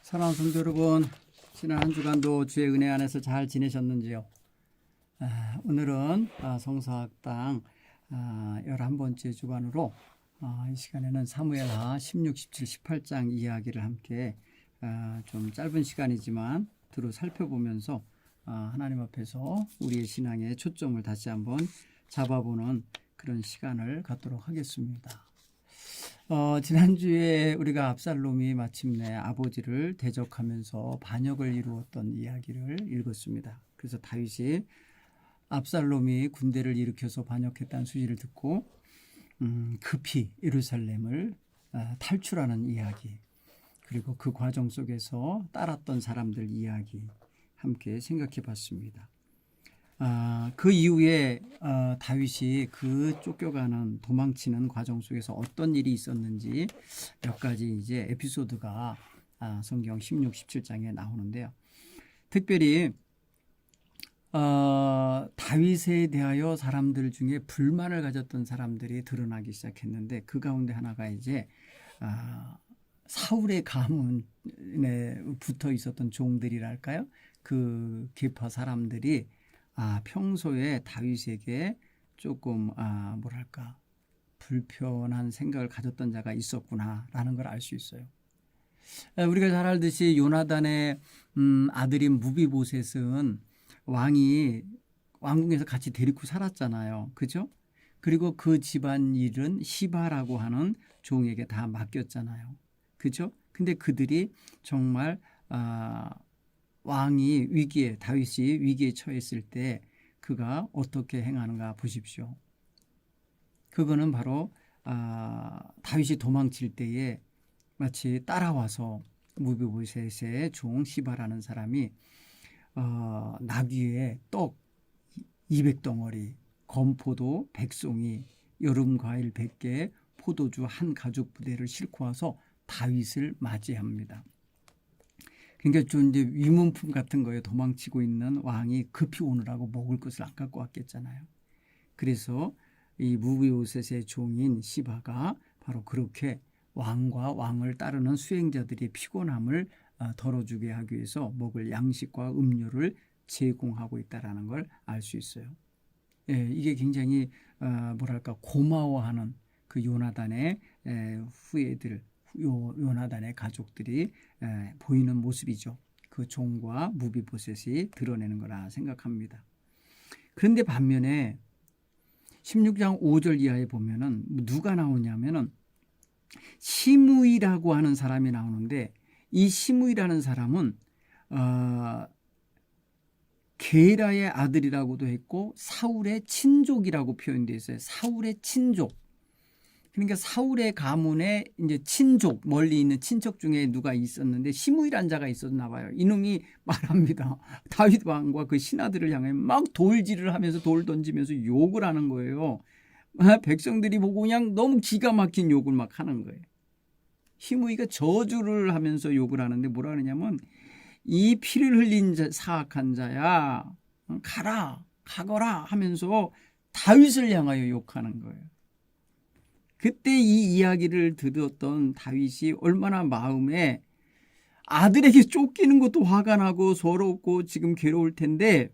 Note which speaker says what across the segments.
Speaker 1: 사랑하는 성도 여러분, 지난 한 주간도 주의 은혜 안에서 잘 지내셨는지요? 오늘은 성서학당 11번째 주간으로 이 시간에는 사무엘하 16, 17, 18장 이야기를 함께 좀 짧은 시간이지만 두루 살펴보면서 하나님 앞에서 우리의 신앙의 초점을 다시 한번 잡아보는 그런 시간을 갖도록 하겠습니다. 지난주에 우리가 압살롬이 마침내 아버지를 대적하면서 반역을 이루었던 이야기를 읽었습니다. 그래서 다윗이 압살롬이 군대를 일으켜서 반역했다는 소식을 듣고 급히 예루살렘을 탈출하는 이야기, 그리고 그 과정 속에서 따랐던 사람들 이야기 함께 생각해 봤습니다. 그 이후에 다윗이 그 쫓겨가는 도망치는 과정 속에서 어떤 일이 있었는지 몇 가지 이제 에피소드가 성경 16, 17장에 나오는데요. 특별히 다윗에 대하여 사람들 중에 불만을 가졌던 사람들이 드러나기 시작했는데 그 가운데 하나가 이제 사울의 가문에 붙어 있었던 종들이랄까요? 그 계파 사람들이 평소에 다윗에게 조금 뭐랄까 불편한 생각을 가졌던 자가 있었구나라는 걸 알 수 있어요. 우리가 잘 알듯이 요나단의 아들인 무비보셋은 왕이 왕궁에서 같이 데리고 살았잖아요. 그죠? 그리고 그 집안일은 시바라고 하는 종에게 다 맡겼잖아요. 그죠? 근데 그들이 정말 왕이 위기에, 다윗이 위기에 처했을 때 그가 어떻게 행하는가 보십시오. 그거는 바로 다윗이 도망칠 때에 마치 따라와서 무비보셋의 종 시바라는 사람이 나귀에 떡 200덩어리, 건포도 100송이, 여름과일 100개, 포도주 한 가죽 부대를 싣고 와서 다윗을 맞이합니다. 그러니까 좀 이제 위문품 같은 거에 도망치고 있는 왕이 급히 오느라고 먹을 것을 안 갖고 왔겠잖아요. 그래서 이 무비보셋의 종인 시바가 바로 그렇게 왕과 왕을 따르는 수행자들의 피곤함을 덜어주게 하기 위해서 먹을 양식과 음료를 제공하고 있다는 걸 알 수 있어요. 이게 굉장히 뭐랄까 고마워하는 그 요나단의 후예들, 요나단의 가족들이 보이는 모습이죠. 그 종과 무비보셋이 드러내는 거라 생각합니다. 그런데 반면에 16장 5절 이하에 보면은 누가 나오냐면은 시므이라고 하는 사람이 나오는데 이 시므이라는 사람은 게라의 아들이라고도 했고 사울의 친족이라고 표현되어 있어요. 사울의 친족. 그러니까 사울의 가문에 이제 친족, 멀리 있는 친척 중에 누가 있었는데 시므이란 자가 있었나 봐요. 이놈이 말합니다. 다윗 왕과 그 신하들을 향해 막 돌질을 하면서 돌 던지면서 욕을 하는 거예요. 백성들이 보고 그냥 너무 기가 막힌 욕을 막 하는 거예요. 시므이가 저주를 하면서 욕을 하는데 뭐라 그러냐면 이 피를 흘린 사악한 자야, 가거라 하면서 다윗을 향하여 욕하는 거예요. 그때 이 이야기를 들었던 다윗이 얼마나 마음에 아들에게 쫓기는 것도 화가 나고 서럽고 지금 괴로울 텐데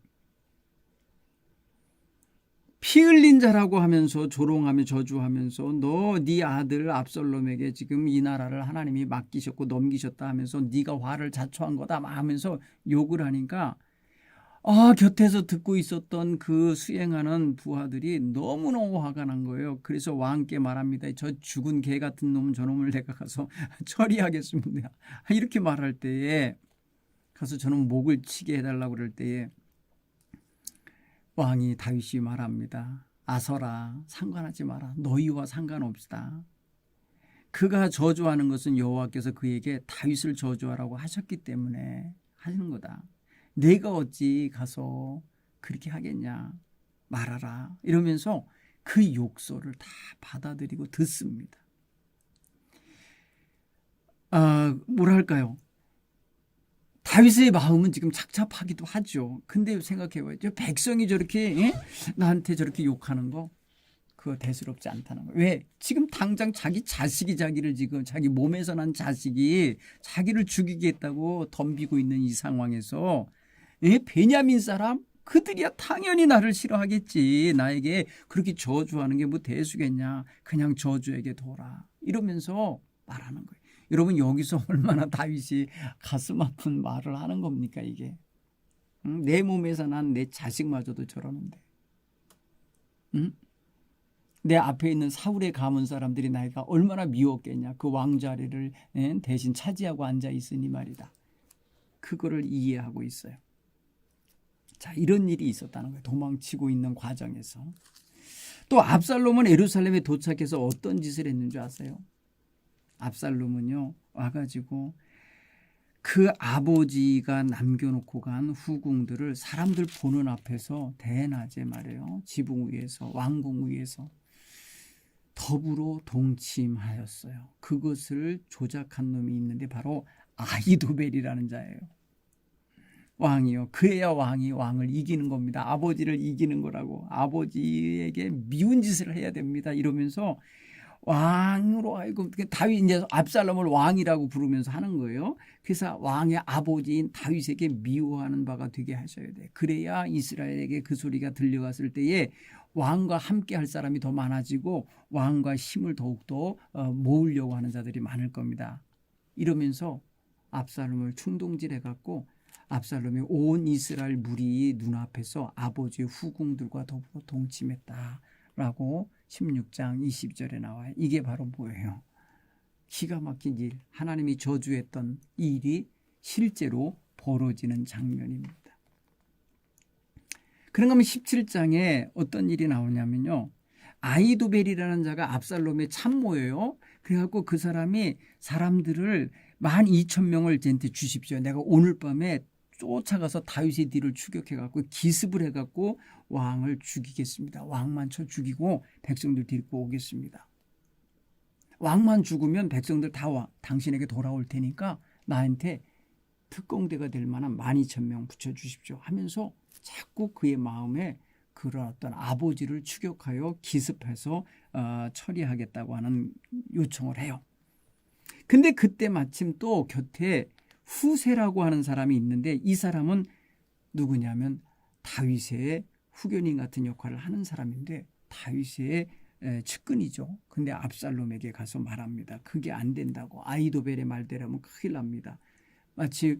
Speaker 1: 피 흘린 자라고 하면서 조롱하며 저주하면서 너 네 아들 압살롬에게 지금 이 나라를 하나님이 맡기셨고 넘기셨다 하면서 네가 화를 자초한 거다 하면서 욕을 하니까 곁에서 듣고 있었던 그 수행하는 부하들이 너무너무 화가 난 거예요. 그래서 왕께 말합니다. 저 죽은 개 같은 놈 저놈을 내가 가서 처리하겠습니다. 이렇게 말할 때에 가서 저놈 목을 치게 해달라고 그럴 때에 왕이 다윗이 말합니다. 아서라 상관하지 마라. 너희와 상관없다. 그가 저주하는 것은 여호와께서 그에게 다윗을 저주하라고 하셨기 때문에 하시는 거다. 내가 어찌 가서 그렇게 하겠냐. 말하라. 이러면서 그 욕설을 다 받아들이고 듣습니다. 뭐랄까요. 다윗의 마음은 지금 착잡하기도 하죠. 근데 생각해봐요. 백성이 저렇게 나한테 저렇게 욕하는 거 그거 대수롭지 않다는 거예요. 왜? 지금 당장 자기 자식이 자기를 지금 자기 몸에서 난 자식이 자기를 죽이겠다고 덤비고 있는 이 상황에서 베냐민 사람 그들이야 당연히 나를 싫어하겠지. 나에게 그렇게 저주하는 게 뭐 대수겠냐. 그냥 저주에게 둬라. 이러면서 말하는 거예요. 여러분 여기서 얼마나 다윗이 가슴 아픈 말을 하는 겁니까 이게. 내 몸에서 난 내 자식마저도 저러는데. 내 앞에 있는 사울의 가문 사람들이 나이가 얼마나 미웠겠냐. 그 왕자리를 대신 차지하고 앉아 있으니 말이다. 그거를 이해하고 있어요. 자, 이런 일이 있었다는 거예요. 도망치고 있는 과정에서. 또 압살롬은 예루살렘에 도착해서 어떤 짓을 했는 줄 아세요? 압살롬은요 와가지고 그 아버지가 남겨놓고 간 후궁들을 사람들 보는 앞에서 대낮에 말이에요. 지붕 위에서 왕궁 위에서 더불어 동침하였어요. 그것을 조작한 놈이 있는데 바로 아히도벨이라는 자예요. 왕이요. 그래야 왕이 왕을 이기는 겁니다. 아버지를 이기는 거라고. 아버지에게 미운 짓을 해야 됩니다. 이러면서 왕으로 알고 다윗 이제 압살롬을 왕이라고 부르면서 하는 거예요. 그래서 왕의 아버지인 다윗에게 미워하는 바가 되게 하셔야 돼. 그래야 이스라엘에게 그 소리가 들려갔을 때에 왕과 함께 할 사람이 더 많아지고 왕과 힘을 더욱더 모으려고 하는 자들이 많을 겁니다. 이러면서 압살롬을 충동질해갖고 압살롬이 온 이스라엘 무리의 눈앞에서 아버지의 후궁들과 더불어 동침했다라고 16장 20절에 나와요. 이게 바로 뭐예요? 기가 막힌 일, 하나님이 저주했던 일이 실제로 벌어지는 장면입니다. 그런가 하면 17장에 어떤 일이 나오냐면요. 아히도벨이라는 자가 압살롬의 참모예요. 그래갖고 그 사람이 사람들을 12,000명을 쟤한테 주십시오. 내가 오늘 밤에 쫓아가서 다윗의 뒤를 추격해갖고 기습을 해갖고 왕을 죽이겠습니다. 왕만 쳐 죽이고 백성들 데리고 오겠습니다. 왕만 죽으면 백성들 다 당신에게 돌아올 테니까 나한테 특공대가 될 만한 12,000명 붙여주십시오 하면서 자꾸 그의 마음에 그런 어떤 아버지를 추격하여 기습해서 처리하겠다고 하는 요청을 해요. 근데 그때 마침 또 곁에 후세라고 하는 사람이 있는데 이 사람은 누구냐면 다윗의 후견인 같은 역할을 하는 사람인데 다윗의 측근이죠. 근데 압살롬에게 가서 말합니다. 그게 안 된다고. 아히도벨의 말대로면 큰일 납니다. 마치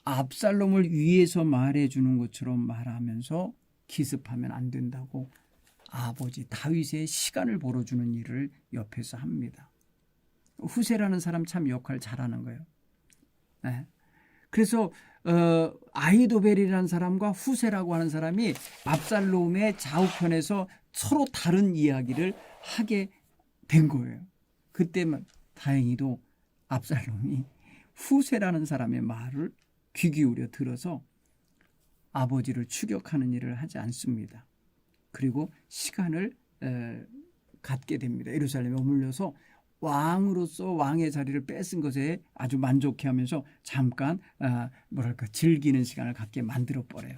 Speaker 1: 압살롬을 위해서 말해주는 것처럼 말하면서 기습하면 안 된다고 아버지 다윗의 시간을 벌어주는 일을 옆에서 합니다. 후세라는 사람 참 역할 잘하는 거예요. 네. 그래서 아히도벨이라는 사람과 후세라고 하는 사람이 압살롬의 좌우편에서 서로 다른 이야기를 하게 된 거예요. 그때만 다행히도 압살롬이 후세라는 사람의 말을 귀 기울여 들어서 아버지를 추격하는 일을 하지 않습니다. 그리고 시간을 갖게 됩니다. 예루살렘에 머물러서 왕으로서 왕의 자리를 뺏은 것에 아주 만족해하면서 잠깐 즐기는 시간을 갖게 만들어 버려요.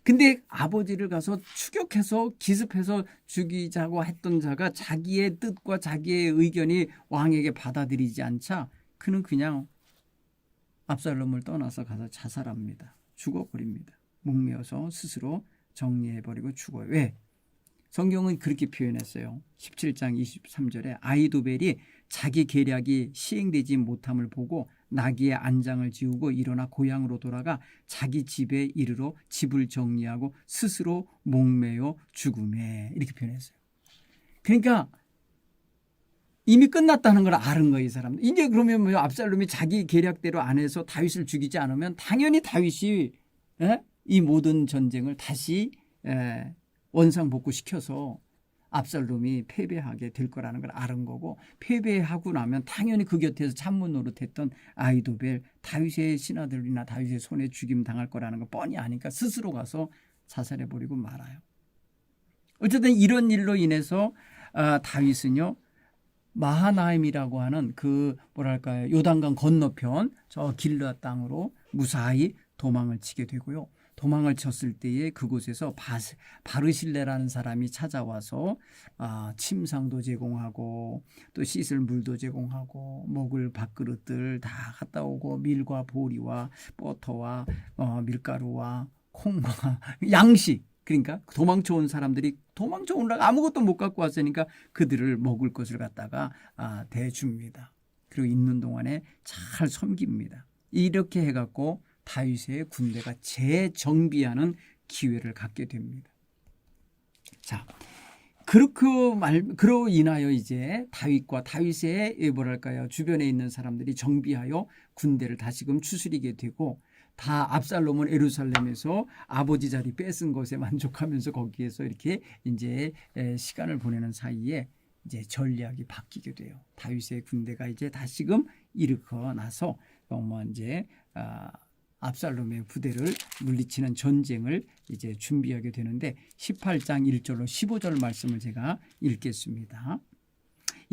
Speaker 1: 근데 아버지를 가서 추격해서 기습해서 죽이자고 했던 자가 자기의 뜻과 자기의 의견이 왕에게 받아들이지 않자 그는 그냥 압살롬을 떠나서 가서 자살합니다. 죽어버립니다. 목매어서 스스로 정리해버리고 죽어요. 왜? 성경은 그렇게 표현했어요. 17장 23절에 아히도벨이 자기 계략이 시행되지 못함을 보고 나귀의 안장을 지우고 일어나 고향으로 돌아가 자기 집에 이르러 집을 정리하고 스스로 목매어 죽음에 이렇게 표현했어요. 그러니까 이미 끝났다는 걸 아는 거예요, 이 사람. 이제 그러면 뭐 압살롬이 자기 계략대로 안 해서 다윗을 죽이지 않으면 당연히 다윗이 이 모든 전쟁을 다시 원상복구시켜서 압살롬이 패배하게 될 거라는 걸 아는 거고 패배하고 나면 당연히 그 곁에서 참모 노릇했던 아히도벨 다윗의 신하들이나 다윗의 손에 죽임 당할 거라는 거 뻔히 아니까 스스로 가서 자살해버리고 말아요. 어쨌든 이런 일로 인해서 다윗은요 마하나임이라고 하는 그 요단강 건너편 저 길르앗 땅으로 무사히 도망을 치게 되고요. 도망을 쳤을 때에 그곳에서 바르실레라는 사람이 찾아와서 침상도 제공하고 또 씻을 물도 제공하고 먹을 밥그릇들 다 갖다 오고 밀과 보리와 버터와 밀가루와 콩과 양식, 그러니까 도망쳐 온 사람들이 도망쳐 오느라 아무것도 못 갖고 왔으니까 그들을 먹을 것을 갖다가 대줍니다. 그리고 있는 동안에 잘 섬깁니다. 이렇게 해갖고 다윗의 군대가 재정비하는 기회를 갖게 됩니다. 자, 그로 인하여 이제 다윗과 다윗의 뭐랄까요, 주변에 있는 사람들이 정비하여 군대를 다시금 추스리게 되고, 다 압살롬은 예루살렘에서 아버지 자리 뺏은 것에 만족하면서 거기에서 이렇게 이제 시간을 보내는 사이에 이제 전략이 바뀌게 돼요. 다윗의 군대가 이제 다시금 일으켜 나서 이제 압살롬의 부대를 물리치는 전쟁을 이제 준비하게 되는데 18장 1절로 15절 말씀을 제가 읽겠습니다.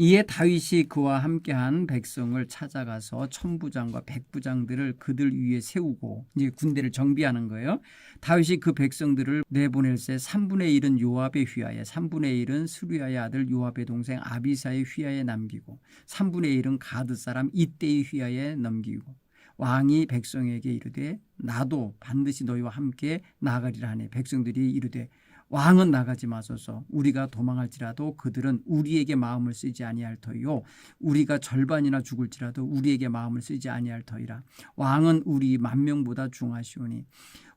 Speaker 1: 이에 다윗이 그와 함께한 백성을 찾아가서 천부장과 백부장들을 그들 위에 세우고 이제 군대를 정비하는 거예요. 다윗이 그 백성들을 내보낼새 3분의 1은 요압의 휘하에, 3분의 1은 스루야의 아들 요압의 동생 아비사의 휘하에 남기고 3분의 1은 가드 사람 이때의 휘하에 넘기고, 왕이 백성에게 이르되 나도 반드시 너희와 함께 나가리라 하니 백성들이 이르되 왕은 나가지 마소서. 우리가 도망할지라도 그들은 우리에게 마음을 쓰지 아니할 터이요, 우리가 절반이나 죽을지라도 우리에게 마음을 쓰지 아니할 터이라. 왕은 우리 만명보다 중하시오니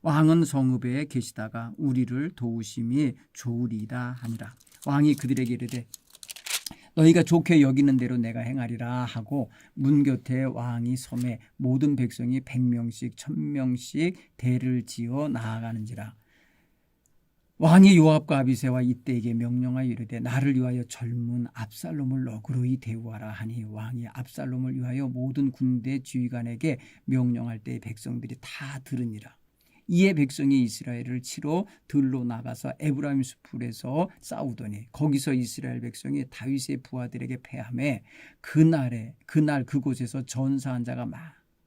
Speaker 1: 왕은 성읍에 계시다가 우리를 도우심이 좋으리이다 하니라. 왕이 그들에게 이르되 너희가 좋게 여기는 대로 내가 행하리라 하고 문 곁에 왕이 섬에 모든 백성이 100명씩 1000명씩 대를 지어 나아가는지라. 왕이 요압과 아비새와 이때에게 명령하여 이르되 나를 위하여 젊은 압살롬을 너그러이 대우하라 하니, 왕이 압살롬을 위하여 모든 군대 지휘관에게 명령할 때 백성들이 다 들으니라. 이에 백성이 이스라엘을 치러 들로 나가서 에브라임 숲에서 싸우더니 거기서 이스라엘 백성이 다윗의 부하들에게 패하매 그날 그곳에서 전사한 자가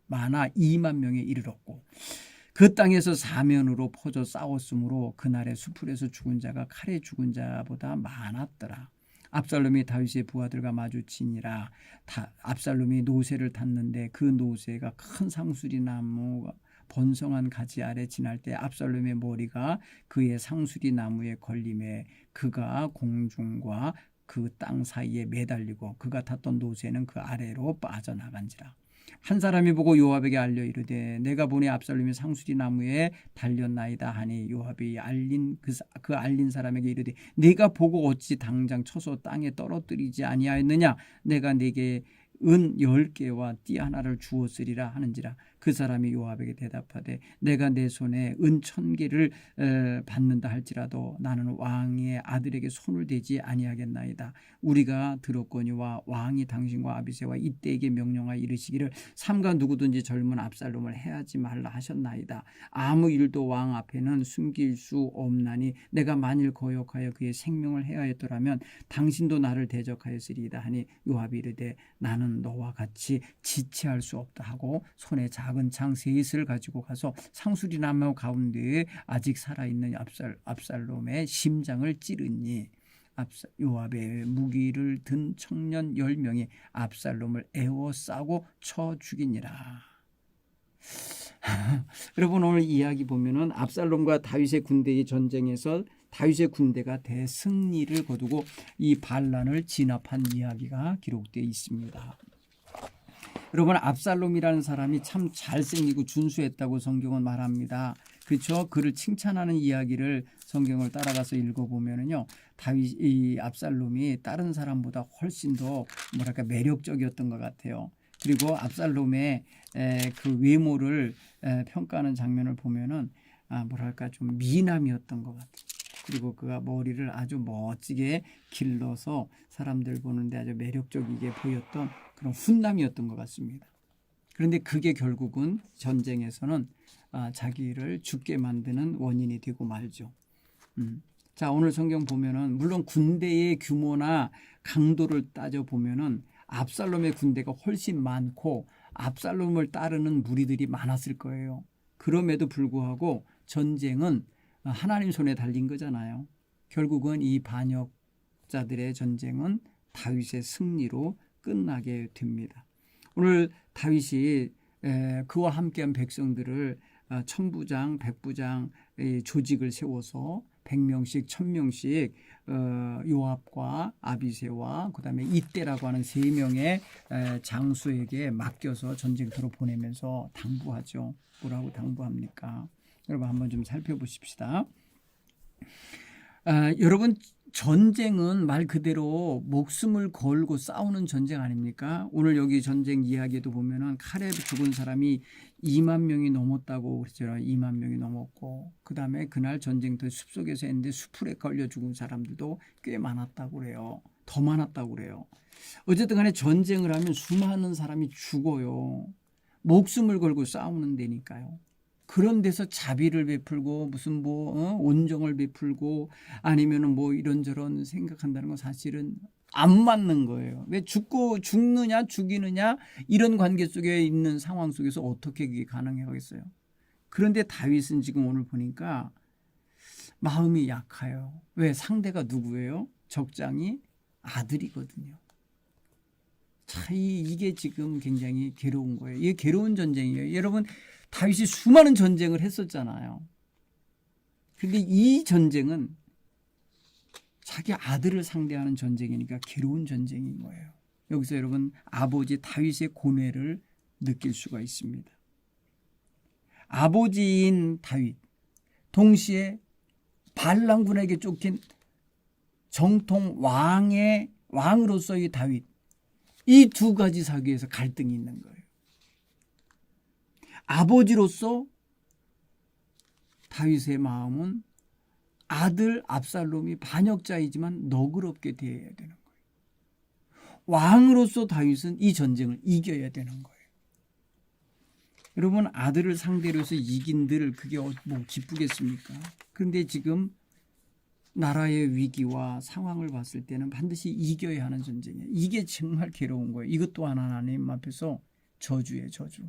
Speaker 1: 많아 2만 명에 이르렀고 그 땅에서 사면으로 퍼져 싸웠으므로 그날의 수풀에서 죽은 자가 칼에 죽은 자보다 많았더라. 압살롬이 다윗의 부하들과 마주치니라. 압살롬이 노새를 탔는데 그 노새가 큰 상수리 나무 번성한 가지 아래 지날 때 압살롬의 머리가 그의 상수리 나무에 걸림에 그가 공중과 그 땅 사이에 매달리고 그가 탔던 노새는 그 아래로 빠져나간지라. 한 사람이 보고 요압에게 알려 이르되 내가 보니 압살롬이 상수리 나무에 달렸나이다 하니, 요압이 알린 사람에게 이르되 네가 보고 어찌 당장 쳐서 땅에 떨어뜨리지 아니하였느냐? 내가 네게 은 10개와 띠 하나를 주었으리라 하는지라. 그 사람이 요압에게 대답하되 내가 내 손에 은 1000개를 받는다 할지라도 나는 왕의 아들에게 손을 대지 아니하겠나이다. 우리가 들었거니와 왕이 당신과 아비새와 이때에게 명령하여 이르시기를 삼가 누구든지 젊은 압살롬을 해하지 말라 하셨나이다. 아무 일도 왕 앞에는 숨길 수 없나니 내가 만일 거역하여 그의 생명을 해하였더라면 당신도 나를 대적하였으리이다 하니, 요압이 이르되 나는 너와 같이 지체할 수 없다 하고 손에 작은 창 셋을 가지고 가서 상수리 나무 가운데에 아직 살아있는 압살롬의 심장을 찌르니 요압의 무기를 든 청년 10명이 압살롬을 에워싸고 쳐 죽이니라. 여러분, 오늘 이야기 보면은 압살롬과 다윗의 군대의 전쟁에서 다윗의 군대가 대승리를 거두고 이 반란을 진압한 이야기가 기록되어 있습니다. 여러분, 압살롬이라는 사람이 참 잘생기고 준수했다고 성경은 말합니다. 그렇죠? 그를 칭찬하는 이야기를 성경을 따라가서 읽어보면은요, 이 압살롬이 다른 사람보다 훨씬 더 매력적이었던 것 같아요. 그리고 압살롬의 그 외모를 평가하는 장면을 보면은 좀 미남이었던 것 같아요. 그리고 그가 머리를 아주 멋지게 길러서 사람들 보는데 아주 매력적이게 보였던 그런 훈남이었던 것 같습니다. 그런데 그게 결국은 전쟁에서는 자기를 죽게 만드는 원인이 되고 말죠. 자, 오늘 성경 보면은 물론 군대의 규모나 강도를 따져 보면은 압살롬의 군대가 훨씬 많고 압살롬을 따르는 무리들이 많았을 거예요. 그럼에도 불구하고 전쟁은 하나님 손에 달린 거잖아요. 결국은 이 반역자들의 전쟁은 다윗의 승리로 끝나게 됩니다. 오늘 다윗이 그와 함께한 백성들을 천부장, 백부장 조직을 세워서 100명씩 1000명씩 요압과 아비새와 그다음에 이때라고 하는 3명의 장수에게 맡겨서 전쟁터로 보내면서 당부하죠. 뭐라고 당부합니까? 여러분 한번 좀 살펴보십시다. 여러분 전쟁은 말 그대로 목숨을 걸고 싸우는 전쟁 아닙니까? 오늘 여기 전쟁 이야기도 보면은 칼에 죽은 사람이 2만 명이 넘었다고 그랬잖아요. 2만 명이 넘었고 그다음에 그날 전쟁터 숲속에서 했는데 수풀에 걸려 죽은 사람들도 꽤 많았다고 그래요. 더 많았다고 그래요. 어쨌든 간에 전쟁을 하면 수많은 사람이 죽어요. 목숨을 걸고 싸우는 데니까요. 그런 데서 자비를 베풀고 무슨 온정을 베풀고 아니면은 이런저런 생각한다는 건 사실은 안 맞는 거예요. 왜 죽느냐 죽이느냐 이런 관계 속에 있는 상황 속에서 어떻게 그게 가능하겠어요? 그런데 다윗은 지금 오늘 보니까 마음이 약해요. 왜? 상대가 누구예요? 적장이 아들이거든요. 자, 이게 지금 굉장히 괴로운 거예요. 이게 괴로운 전쟁이에요. 여러분 다윗이 수많은 전쟁을 했었잖아요. 그런데 이 전쟁은 자기 아들을 상대하는 전쟁이니까 괴로운 전쟁인 거예요. 여기서 여러분 아버지 다윗의 고뇌를 느낄 수가 있습니다. 아버지인 다윗, 동시에 반란군에게 쫓긴 정통 왕으로서의 다윗, 이 두 가지 사귀에서 갈등이 있는 거예요. 아버지로서 다윗의 마음은 아들 압살롬이 반역자이지만 너그럽게 대해야 되는 거예요. 왕으로서 다윗은 이 전쟁을 이겨야 되는 거예요. 여러분 아들을 상대로 해서 이긴들 그게 기쁘겠습니까? 그런데 지금 나라의 위기와 상황을 봤을 때는 반드시 이겨야 하는 전쟁이에요. 이게 정말 괴로운 거예요. 이것 또한 하나님 앞에서 저주예요. 저주.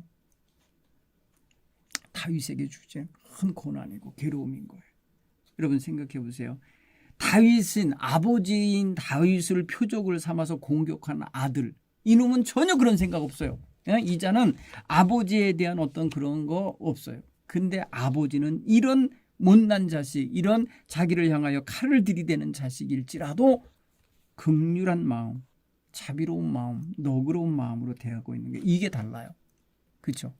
Speaker 1: 다윗에게 주제 큰 고난이고 괴로움인 거예요. 여러분 생각해 보세요. 다윗은 아버지인 다윗을 표적을 삼아서 공격하는 아들. 이놈은 전혀 그런 생각 없어요. 이 자는 아버지에 대한 어떤 그런 거 없어요. 근데 아버지는 이런 못난 자식, 이런 자기를 향하여 칼을 들이대는 자식일지라도 긍휼한 마음, 자비로운 마음, 너그러운 마음으로 대하고 있는 게 이게 달라요. 그렇죠?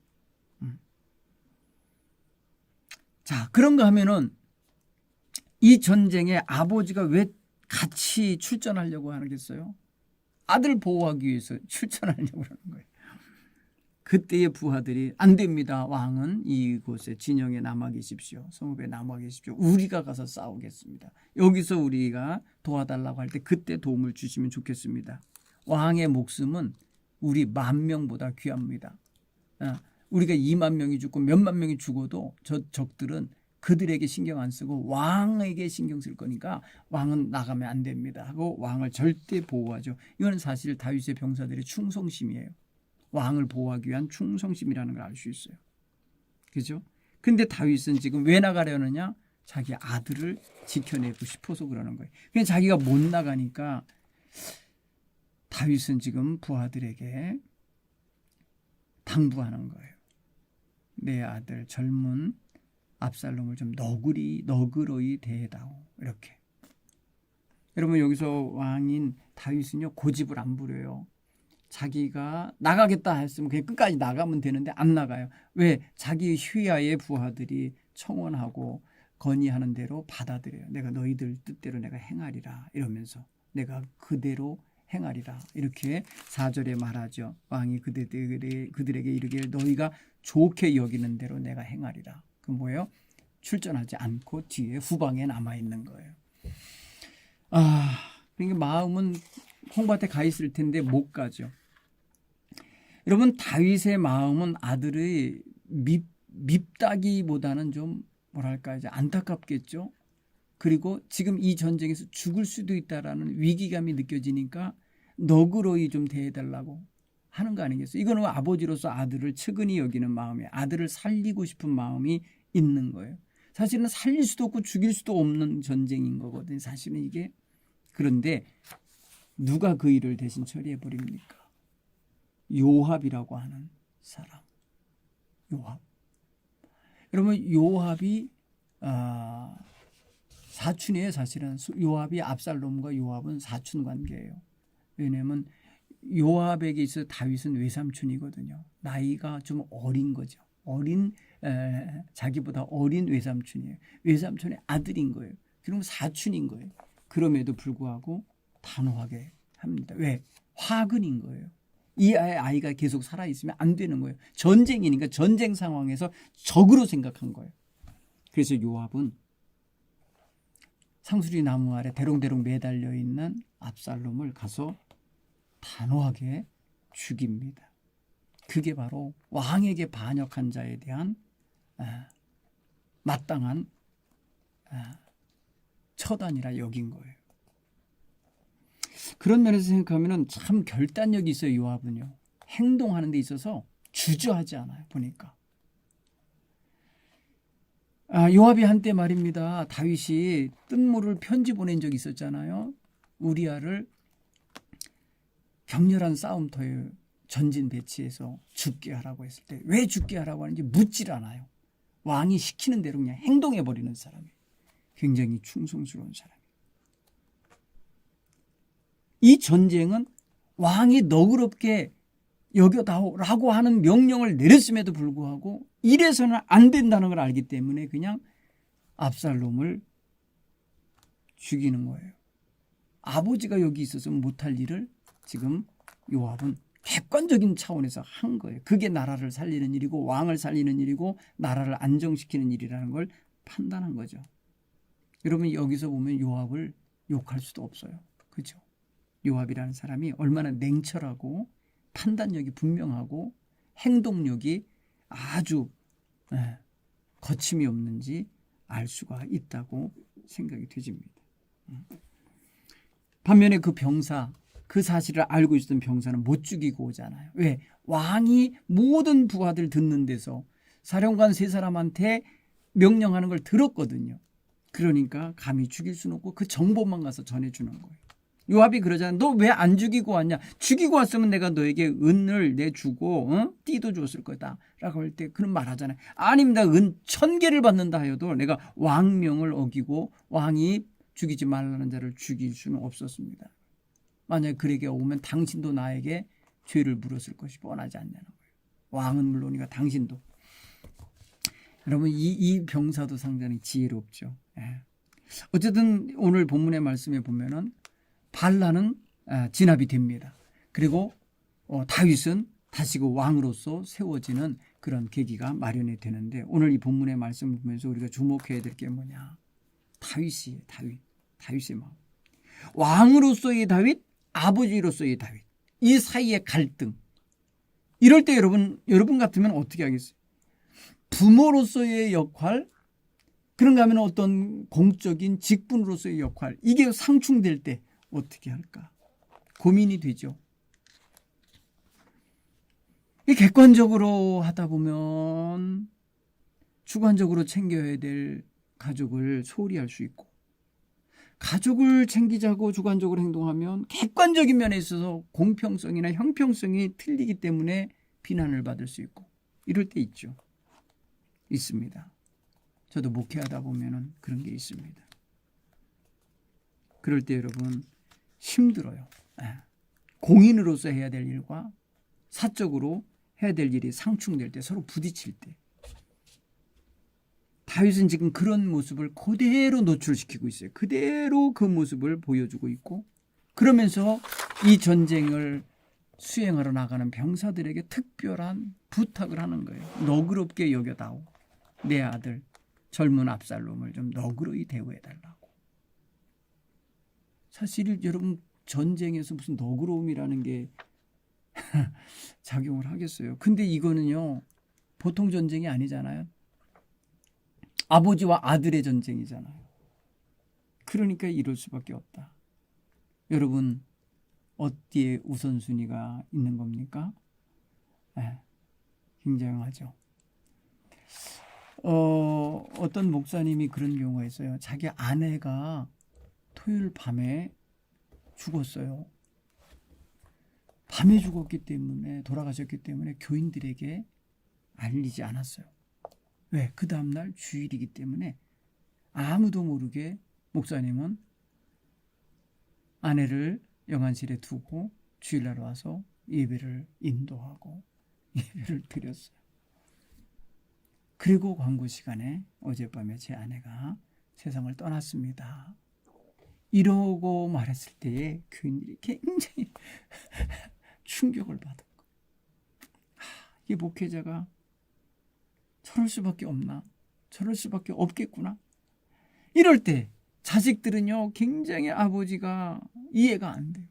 Speaker 1: 자, 그런가 하면은 이 전쟁에 아버지가 왜 같이 출전하려고 하겠어요? 아들 보호하기 위해서 출전하려고 하는 거예요. 그때의 부하들이 안 됩니다. 왕은 이곳에 진영에 남아 계십시오. 성읍에 남아 계십시오. 우리가 가서 싸우겠습니다. 여기서 우리가 도와달라고 할 때 그때 도움을 주시면 좋겠습니다. 왕의 목숨은 우리 10,000명보다 귀합니다. 우리가 2만 명이 죽고 몇만 명이 죽어도 저 적들은 그들에게 신경 안 쓰고 왕에게 신경 쓸 거니까 왕은 나가면 안 됩니다 하고 왕을 절대 보호하죠. 이건 사실 다윗의 병사들의 충성심이에요. 왕을 보호하기 위한 충성심이라는 걸 알 수 있어요. 그죠? 근데 다윗은 지금 왜 나가려느냐? 자기 아들을 지켜내고 싶어서 그러는 거예요. 그냥 자기가 못 나가니까 다윗은 지금 부하들에게 당부하는 거예요. 내 아들 젊은 압살롬을 좀 너그러이 대해다오. 이렇게. 여러분 여기서 왕인 다윗은요 고집을 안 부려요. 자기가 나가겠다 했으면 그냥 끝까지 나가면 되는데 안 나가요. 왜? 자기 휘하의 부하들이 청원하고 건의하는 대로 받아들여요. 내가 너희들 뜻대로 내가 행하리라 이러면서 내가 그대로 행하리라 이렇게 4절에 말하죠. 왕이 그들에게 이르기를 너희가 좋게 여기는 대로 내가 행하리라. 그 뭐예요? 출전하지 않고 뒤에 후방에 남아있는 거예요. 그러니까 마음은 홍밭에 가 있을 텐데 못 가죠. 여러분 다윗의 마음은 아들의 밉다기보다는 좀 뭐랄까 이제 안타깝겠죠. 그리고 지금 이 전쟁에서 죽을 수도 있다라는 위기감이 느껴지니까 너그러이 좀 대해달라고 하는 거 아니겠어요? 이거는 아버지로서 아들을 측은히 여기는 마음이 아들을 살리고 싶은 마음이 있는 거예요. 사실은 살릴 수도 없고 죽일 수도 없는 전쟁인 거거든요. 사실은 이게. 그런데 누가 그 일을 대신 처리해 버립니까? 요압이라고 하는 사람. 요압. 여러분 요압이 사촌이에요. 사실은 요압이 압살롬과 요압은 사촌 관계예요. 왜냐하면 요압에게 있어 다윗은 외삼촌이거든요. 나이가 좀 어린 거죠. 자기보다 어린 외삼촌이에요. 외삼촌의 아들인 거예요. 그럼 사촌인 거예요. 그럼에도 불구하고 단호하게 합니다. 왜? 화근인 거예요. 이 아이가 계속 살아있으면 안 되는 거예요. 전쟁이니까 전쟁 상황에서 적으로 생각한 거예요. 그래서 요압은 상수리 나무 아래 대롱대롱 매달려 있는 압살롬을 가서 단호하게 죽입니다. 그게 바로 왕에게 반역한 자에 대한 마땅한 처단이라 여긴 거예요. 그런 면에서 생각하면 참 결단력이 있어요. 요압은요. 행동하는 데 있어서 주저하지 않아요. 보니까. 요압이 한때 말입니다. 다윗이 뜬모를 편지 보낸 적이 있었잖아요. 우리아를 격렬한 싸움터에 전진 배치해서 죽게 하라고 했을 때 왜 죽게 하라고 하는지 묻질 않아요. 왕이 시키는 대로 그냥 행동해버리는 사람이에요. 굉장히 충성스러운 사람이에요. 이 전쟁은 왕이 너그럽게 여겨다오라고 하는 명령을 내렸음에도 불구하고 이래서는 안 된다는 걸 알기 때문에 그냥 압살롬을 죽이는 거예요. 아버지가 여기 있어서 못할 일을 지금 요압은 객관적인 차원에서 한 거예요. 그게 나라를 살리는 일이고 왕을 살리는 일이고 나라를 안정시키는 일이라는 걸 판단한 거죠. 여러분 여기서 보면 요압을 욕할 수도 없어요. 그렇죠? 요압이라는 사람이 얼마나 냉철하고 판단력이 분명하고 행동력이 아주 거침이 없는지 알 수가 있다고 생각이 되집니다. 반면에 그 병사, 그 사실을 알고 있었던 병사는 못 죽이고 오잖아요. 왜? 왕이 모든 부하들 듣는 데서 사령관 세 사람한테 명령하는 걸 들었거든요. 그러니까 감히 죽일 수는 없고 그 정보만 가서 전해주는 거예요. 요압이 그러잖아. 너 왜 안 죽이고 왔냐? 죽이고 왔으면 내가 너에게 은을 내주고 띠도 줬을 거다 라고 할 때 그는 말하잖아요. 아닙니다. 은 1000개를 받는다 하여도 내가 왕명을 어기고 왕이 죽이지 말라는 자를 죽일 수는 없었습니다. 만약에 그에게 오면 당신도 나에게 죄를 물었을 것이 뻔하지 않냐는 거예요. 왕은 물론이가 당신도. 여러분 이 병사도 상당히 지혜롭죠. 어쨌든 오늘 본문의 말씀에 보면은 발라는 진압이 됩니다. 그리고 다윗은 다시 그 왕으로서 세워지는 그런 계기가 마련이 되는데 오늘 이 본문의 말씀을 보면서 우리가 주목해야 될 게 뭐냐? 다윗이에요. 다윗의 마음. 왕으로서의 다윗, 아버지로서의 다윗. 이 사이의 갈등. 이럴 때 여러분 같으면 어떻게 하겠어요? 부모로서의 역할, 그런가 하면 어떤 공적인 직분으로서의 역할, 이게 상충될 때 어떻게 할까? 고민이 되죠. 객관적으로 하다 보면 주관적으로 챙겨야 될 가족을 소홀히 할 수 있고, 가족을 챙기자고 주관적으로 행동하면 객관적인 면에 있어서 공평성이나 형평성이 틀리기 때문에 비난을 받을 수 있고, 이럴 때 있죠. 있습니다. 저도 목회하다 보면은 그런 게 있습니다. 그럴 때 여러분 힘들어요. 공인으로서 해야 될 일과 사적으로 해야 될 일이 상충될 때, 서로 부딪힐 때. 다윗은 지금 그런 모습을 그대로 노출시키고 있어요. 그대로 그 모습을 보여주고 있고, 그러면서 이 전쟁을 수행하러 나가는 병사들에게 특별한 부탁을 하는 거예요. 너그럽게 여겨다오. 내 아들 젊은 압살롬을 좀 너그러이 대우해달라고. 사실 여러분 전쟁에서 무슨 너그러움이라는 게 작용을 하겠어요. 근데 이거는요 보통 전쟁이 아니잖아요. 아버지와 아들의 전쟁이잖아요. 그러니까 이럴 수밖에 없다. 여러분 어디에 우선순위가 있는 겁니까? 굉장하죠. 어떤 목사님이 그런 경우가 있어요. 자기 아내가 토요일 밤에 죽었어요. 밤에 죽었기 때문에, 돌아가셨기 때문에 교인들에게 알리지 않았어요. 왜? 그 다음날 주일이기 때문에 아무도 모르게 목사님은 아내를 영안실에 두고 주일날 와서 예배를 인도하고 예배를 드렸어요. 그리고 광고 시간에 어젯밤에 제 아내가 세상을 떠났습니다. 이러고 말했을 때에 교인들이 굉장히 충격을 받은 거예요. 이 목회자가 저럴 수밖에 없나? 저럴 수밖에 없겠구나? 이럴 때 자식들은요, 굉장히 아버지가 이해가 안 돼요.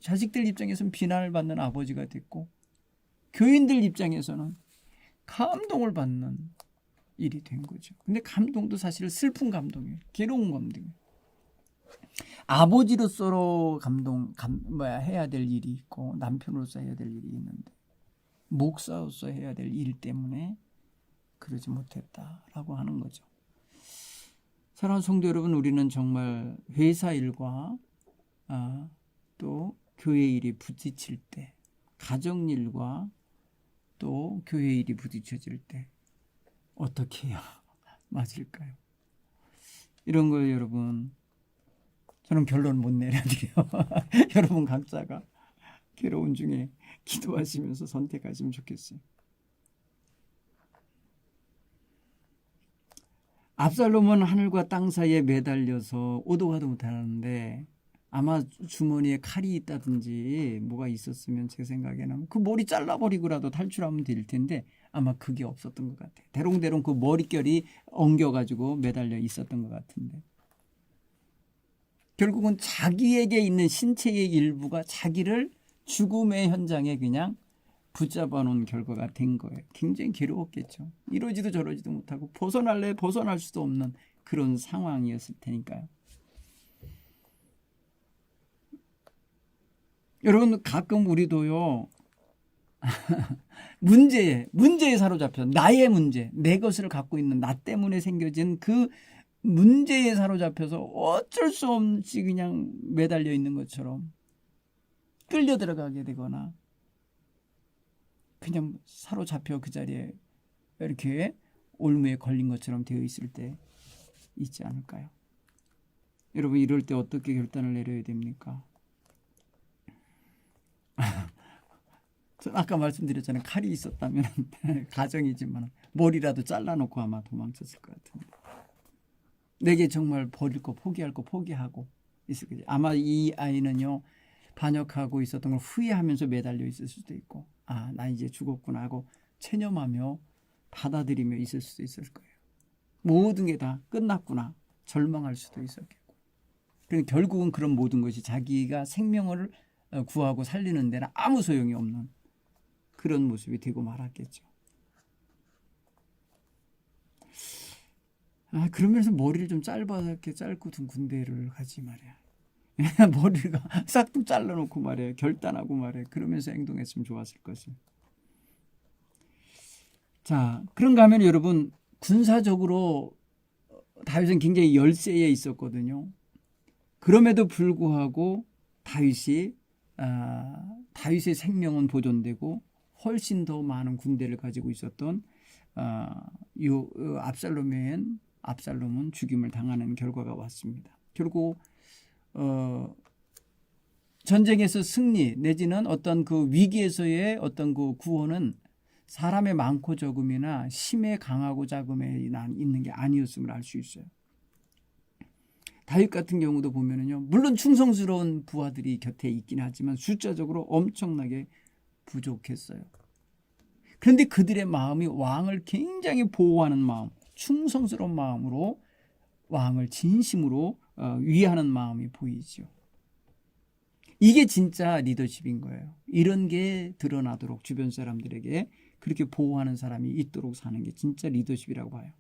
Speaker 1: 자식들 입장에서는 비난을 받는 아버지가 됐고, 교인들 입장에서는 감동을 받는 일이 된 거죠. 근데 감동도 사실 슬픈 감동이에요. 괴로운 감동이에요. 아버지로서 해야 될 일이 있고, 남편으로서 해야 될 일이 있는데, 목사로서 해야 될 일 때문에 그러지 못했다라고 하는 거죠. 사랑하는 성도 여러분, 우리는 정말 회사 일과 또 교회 일이 부딪힐 때, 가정 일과 또 교회 일이 부딪혀질 때 어떻게 해야 맞을까요? 이런 걸 여러분, 저는 결론 못 내려드려요. 여러분 각자가 괴로운 중에 기도하시면서 선택하시면 좋겠어요. 압살롬은 하늘과 땅 사이에 매달려서 오도 가도 못하는데, 아마 주머니에 칼이 있다든지 뭐가 있었으면 제 생각에는 그 머리 잘라버리고라도 탈출하면 될 텐데, 아마 그게 없었던 것 같아요. 대롱대롱 그 머릿결이 엉겨가지고 매달려 있었던 것 같은데, 결국은 자기에게 있는 신체의 일부가 자기를 죽음의 현장에 그냥 붙잡아 놓은 결과가 된 거예요. 굉장히 괴로웠겠죠. 이러지도 저러지도 못하고 벗어날 수도 없는 그런 상황이었을 테니까요. 여러분, 가끔 우리도요, 문제에 사로잡혀, 나의 문제, 내 것을 갖고 있는 나 때문에 생겨진 그 문제에 사로잡혀서 어쩔 수 없이 그냥 매달려 있는 것처럼 끌려 들어가게 되거나, 그냥 사로잡혀 그 자리에 이렇게 올무에 걸린 것처럼 되어 있을 때 있지 않을까요? 여러분, 이럴 때 어떻게 결단을 내려야 됩니까? 아까 말씀드렸잖아요. 칼이 있었다면 가정이지만 머리라도 잘라놓고 아마 도망쳤을 것 같은데, 내게 정말 버릴 거 포기할 거 포기하고 있을 거지. 아마 이 아이는요, 반역하고 있었던 걸 후회하면서 매달려 있을 수도 있고, 나 이제 죽었구나 하고 체념하며 받아들이며 있을 수도 있을 거예요. 모든 게 다 끝났구나 절망할 수도 있었겠고, 그리고 결국은 그런 모든 것이 자기가 생명을 구하고 살리는 데는 아무 소용이 없는 그런 모습이 되고 말았겠죠. 그러면서 머리를 좀 짧게 짧고 둔 군대를 가지 말이야. 머리가 싹둑 잘라놓고 말이야. 결단하고 말이야. 그러면서 행동했으면 좋았을 것을. 자, 그런가 하면 여러분, 군사적으로 다윗은 굉장히 열세에 있었거든요. 그럼에도 불구하고 다윗의 생명은 보존되고 훨씬 더 많은 군대를 가지고 있었던 압살롬은 죽임을 당하는 결과가 왔습니다. 결국 전쟁에서 승리 내지는 어떤 그 위기에서의 어떤 그 구원은 사람의 많고 적음이나 힘에 강하고 작음에 있는 게 아니었음을 알 수 있어요. 다윗 같은 경우도 보면은요, 물론 충성스러운 부하들이 곁에 있긴 하지만 숫자적으로 엄청나게 부족했어요. 그런데 그들의 마음이 왕을 굉장히 보호하는 마음, 충성스러운 마음으로 왕을 진심으로 위하는 마음이 보이죠. 이게 진짜 리더십인 거예요. 이런 게 드러나도록 주변 사람들에게 그렇게 보호하는 사람이 있도록 사는 게 진짜 리더십이라고 봐요.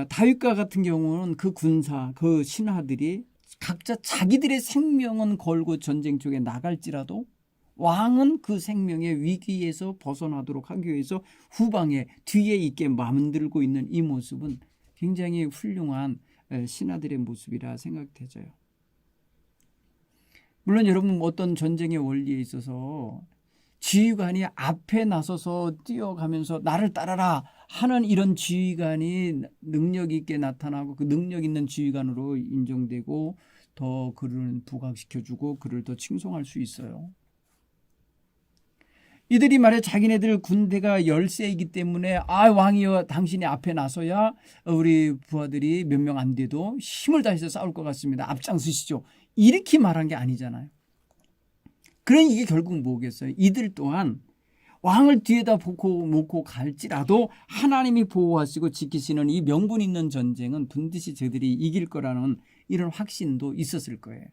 Speaker 1: 다윗과 같은 경우는 그 군사, 그 신하들이 각자 자기들의 생명은 걸고 전쟁 쪽에 나갈지라도 왕은 그 생명의 위기에서 벗어나도록 하기 위해서 후방에 뒤에 있게 만들고 있는 이 모습은 굉장히 훌륭한 신하들의 모습이라 생각되져요. 물론 여러분 어떤 전쟁의 원리에 있어서 지휘관이 앞에 나서서 뛰어가면서 나를 따라라 하는 이런 지휘관이 능력 있게 나타나고 그 능력 있는 지휘관으로 인정되고 더 그를 부각시켜주고 그를 더 칭송할 수 있어요. 이들이 말해 자기네들 군대가 열세이기 때문에 왕이여 당신이 앞에 나서야 우리 부하들이 몇 명 안 돼도 힘을 다해서 싸울 것 같습니다. 앞장서시죠. 이렇게 말한 게 아니잖아요. 그러니 이게 결국 뭐겠어요? 이들 또한 왕을 뒤에다 놓고 갈지라도 하나님이 보호하시고 지키시는 이 명분 있는 전쟁은 반드시 저들이 이길 거라는 이런 확신도 있었을 거예요.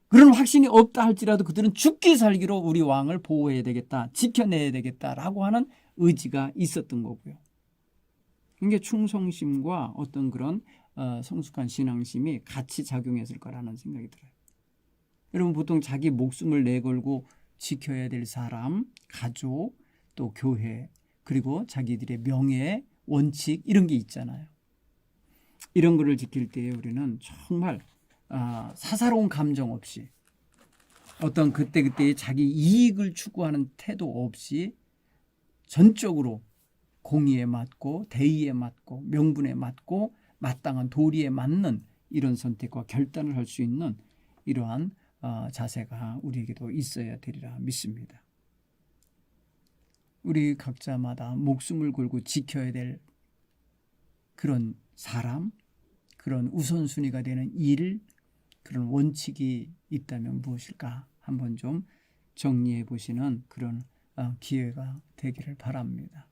Speaker 1: 그런 확신이 없다 할지라도 그들은 죽기 살기로 우리 왕을 보호해야 되겠다, 지켜내야 되겠다라고 하는 의지가 있었던 거고요. 이게 충성심과 어떤 그런 성숙한 신앙심이 같이 작용했을 거라는 생각이 들어요. 여러분 보통 자기 목숨을 내걸고 지켜야 될 사람, 가족, 또 교회, 그리고 자기들의 명예, 원칙 이런 게 있잖아요. 이런 거를 지킬 때에 우리는 정말 사사로운 감정 없이 어떤 그때그때의 자기 이익을 추구하는 태도 없이 전적으로 공의에 맞고 대의에 맞고 명분에 맞고 마땅한 도리에 맞는 이런 선택과 결단을 할 수 있는 이러한 자세가 우리에게도 있어야 되리라 믿습니다. 우리 각자마다 목숨을 걸고 지켜야 될 그런 사람, 그런 우선순위가 되는 일, 그런 원칙이 있다면 무엇일까 한번 좀 정리해 보시는 그런 기회가 되기를 바랍니다.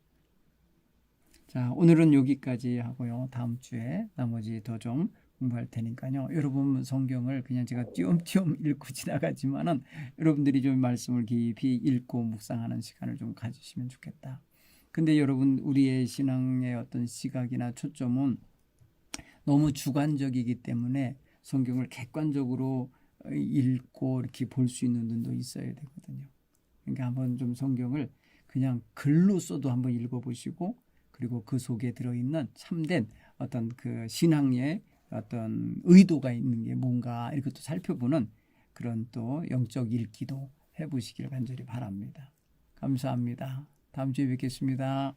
Speaker 1: 자, 오늘은 여기까지 하고요. 다음 주에 나머지 더 좀 공부할 테니까요. 여러분 성경을 그냥 제가 띄엄띄엄 읽고 지나가지만은 여러분들이 좀 말씀을 깊이 읽고 묵상하는 시간을 좀 가지시면 좋겠다. 근데 여러분 우리의 신앙의 어떤 시각이나 초점은 너무 주관적이기 때문에 성경을 객관적으로 읽고 이렇게 볼 수 있는 눈도 있어야 되거든요. 그러니까 한번 좀 성경을 그냥 글로 써도 한번 읽어보시고 그리고 그 속에 들어있는 참된 어떤 그 신앙의 어떤 의도가 있는 게 뭔가 이것도 살펴보는 그런 또 영적 읽기도 해보시기를 간절히 바랍니다. 감사합니다. 다음 주에 뵙겠습니다.